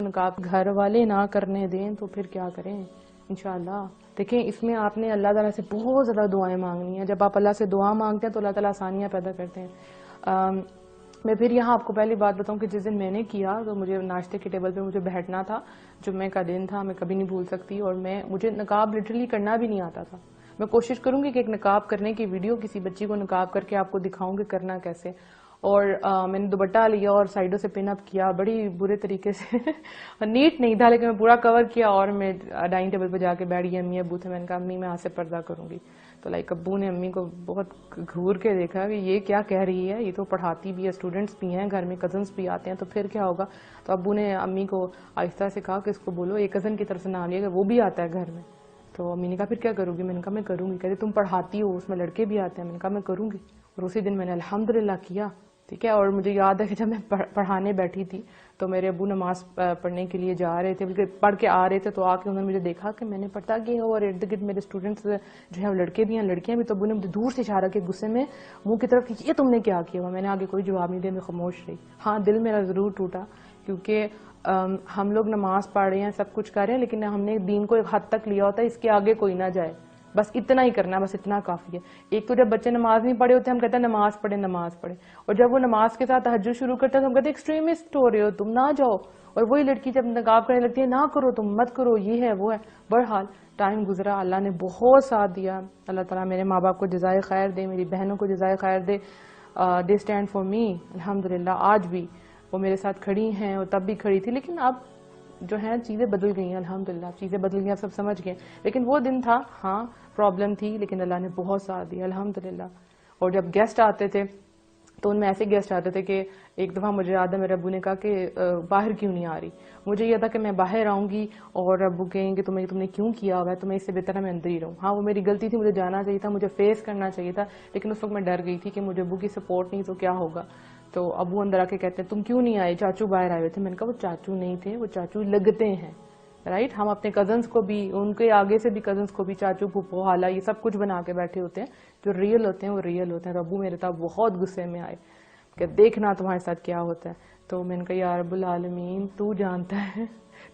نقاب گھر والے نہ کرنے دیں تو پھر کیا کریں انشاءاللہ. دیکھیں اس میں آپ نے اللہ تعالیٰ سے بہت زیادہ دعائیں مانگنی ہیں. جب آپ اللہ سے دعا مانگتے ہیں تو اللہ تعالیٰ آسانیاں پیدا کرتے ہیں. میں پھر یہاں آپ کو پہلی بات بتاؤں کہ جس دن میں نے کیا تو مجھے ناشتے کے ٹیبل پہ مجھے بیٹھنا تھا. جمعے کا دن تھا, میں کبھی نہیں بھول سکتی, اور مجھے نقاب لٹرلی کرنا بھی نہیں آتا تھا. میں کوشش کروں گی کہ ایک نقاب کرنے کی ویڈیو کسی بچی کو نقاب کر کے آپ کو دکھاؤں کہ کرنا کیسے. اور میں نے دوپٹہ لیا اور سائڈوں سے پن اپ کیا بڑی برے طریقے سے. نیٹ نہیں تھا لیکن میں پورا کور کیا, اور میں ڈائننگ ٹیبل پہ جا کے بیٹھ گئی. امی ابو تھے, میں نے کہا امی میں آج سے پردہ کروں گی. تو ابو نے امی کو بہت گھور کے دیکھا کہ یہ کیا کہہ رہی ہے, یہ تو پڑھاتی بھی ہے, اسٹوڈنٹس بھی ہیں گھر میں, کزنس بھی آتے ہیں, تو پھر کیا ہوگا. تو ابو نے امی کو آہستہ سے کہا کہ اس کو بولو ایک کزن کی طرف سے نام لیا کہ وہ بھی آتا ہے گھر میں. تو امی نے کہا پھر کیا کروں گی. میں نے کہا میں کروں گی. کہتے تم پڑھاتی ہو, اس میں لڑکے بھی آتے ہیں. میں نے کہا میں کروں گی, اور اسی دن میں نے الحمدللہ کیا. ٹھیک ہے. اور مجھے یاد ہے کہ جب میں پڑھانے بیٹھی تھی تو میرے ابو نماز پڑھنے کے لیے جا رہے تھے, بلکہ پڑھ کے آ رہے تھے, تو آ کے انہوں نے مجھے دیکھا کہ میں نے پڑھتا کیا ہو, اور ارد گرد میرے اسٹوڈنٹس جو ہیں لڑکے بھی ہیں لڑکیاں بھی. تو ابو نے مجھے دور سے اشارہ کیا غصے میں منہ کی طرف کہ یہ تم نے کیا کیا ہوا. میں نے آگے کوئی جواب نہیں دیا, میں خاموش رہی. ہاں دل میرا ضرور ٹوٹا, کیونکہ ہم لوگ نماز پڑھ رہے ہیں, سب کچھ کر رہے ہیں, لیکن ہم نے دین کو ایک حد تک لیا ہوتا ہے, اس کے آگے کوئی نہ جائے, بس اتنا ہی کرنا, بس اتنا کافی ہے. ایک تو جب بچے نماز نہیں پڑھے ہوتے ہم کہتے ہیں نماز پڑھے نماز پڑھے, اور جب وہ نماز کے ساتھ تہجد شروع کرتے ہیں تو ہم کہتے ہیں ایکسٹریمسٹ ہو رہے ہو تم, نہ جاؤ. اور وہی لڑکی جب نقاب کرنے لگتی ہے نہ کرو تم, مت کرو, یہ ہے وہ ہے. بہرحال ٹائم گزرا, اللہ نے بہت ساتھ دیا. اللہ تعالیٰ میرے ماں باپ کو جزائے خیر دے, میری بہنوں کو جزائے خیر دے. دے اسٹینڈ فار می الحمدللہ. آج بھی وہ میرے ساتھ کھڑی ہیں, اور تب بھی کھڑی تھی, لیکن اب جو ہیں چیزیں بدل گئی ہیں الحمدللہ, چیزیں بدل گئی, سب سمجھ گئے. لیکن وہ دن تھا, ہاں پرابلم تھی, لیکن اللہ نے بہت ساتھ دیا الحمدللہ. اور جب گیسٹ آتے تھے تو ان میں ایسے گیسٹ آتے تھے کہ ایک دفعہ مجھے یاد ہے میرے ابو نے کہا کہ باہر کیوں نہیں آ رہی. مجھے یہ تھا کہ میں باہر آؤں گی اور ابو کہیں کہ تم نے کیوں کیا ہوا ہے, تمہیں اس سے بہتر ہے میں اندر ہی رہوں. ہاں وہ میری غلطی تھی, مجھے جانا چاہیے تھا, مجھے فیس کرنا چاہیے تھا, لیکن اس وقت میں ڈر گئی تھی کہ مجھے ابو کی سپورٹ نہیں تو کیا ہوگا. تو ابو اندر آ کے کہتے ہیں تم کیوں نہیں آئے, چاچو باہر آئے ہوئے تھے. میں نے کہا وہ چاچو نہیں تھے, وہ چاچو لگتے ہیں, رائٹ. ہم اپنے کزنس کو بھی, ان کے آگے سے بھی کزنس کو بھی چاچو پھوپھو خالہ یہ سب کچھ بنا کے بیٹھے ہوتے ہیں. جو ریئل ہوتے ہیں وہ ریئل ہوتے ہیں. تو ابو میرے ساتھ بہت غصے میں آئے کہ دیکھنا تمہارے ساتھ کیا ہوتا ہے. تو میں نے کہا یا رب العالمین تو جانتا ہے,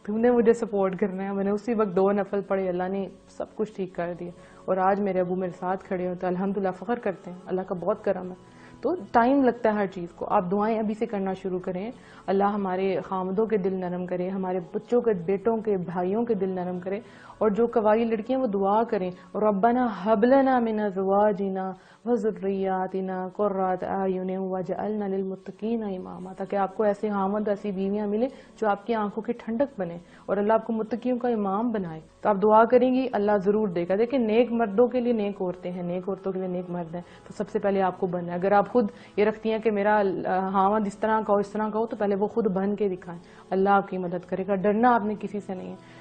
تم نے مجھے سپورٹ کرنا ہے. میں نے اسی وقت 2 نفل پڑھے, اللہ نے سب کچھ ٹھیک کر دیا, اور آج میرے ابو میرے ساتھ کھڑے ہوتے ہیں الحمدللہ, فخر کرتے ہیں, اللہ کا بہت کرم ہے. تو ٹائم لگتا ہے ہر چیز کو. آپ دعائیں ابھی سے کرنا شروع کریں, اللہ ہمارے خامدوں کے دل نرم کرے, ہمارے بچوں کے, بیٹوں کے, بھائیوں کے دل نرم کرے. اور جو قوائی لڑکیاں وہ دعا کریں, ربنا هب لنا من ازواجنا وذریاتنا قرۃ اعین واجعلنا للمتقین اماما, تاکہ آپ کو ایسے خامد, ایسی بیویاں ملیں جو آپ کی آنکھوں کی ٹھنڈک بنے, اور اللہ آپ کو متقیوں کا امام بنائے. تو آپ دعا کریں گی اللہ ضرور دے گا. دیکھیں نیک مردوں کے لیے نیک عورتیں ہیں, نیک عورتوں کے لیے نیک مرد ہیں. تو سب سے پہلے آپ کو بننا ہے. اگر آپ خود یہ رکھتی ہیں کہ میرا خامد اس طرح کا ہو اس طرح کا ہو, تو پہلے وہ خود بن کے دکھائیں, اللہ آپ کی مدد کرے گا. ڈرنا آپ نے کسی سے نہیں ہے.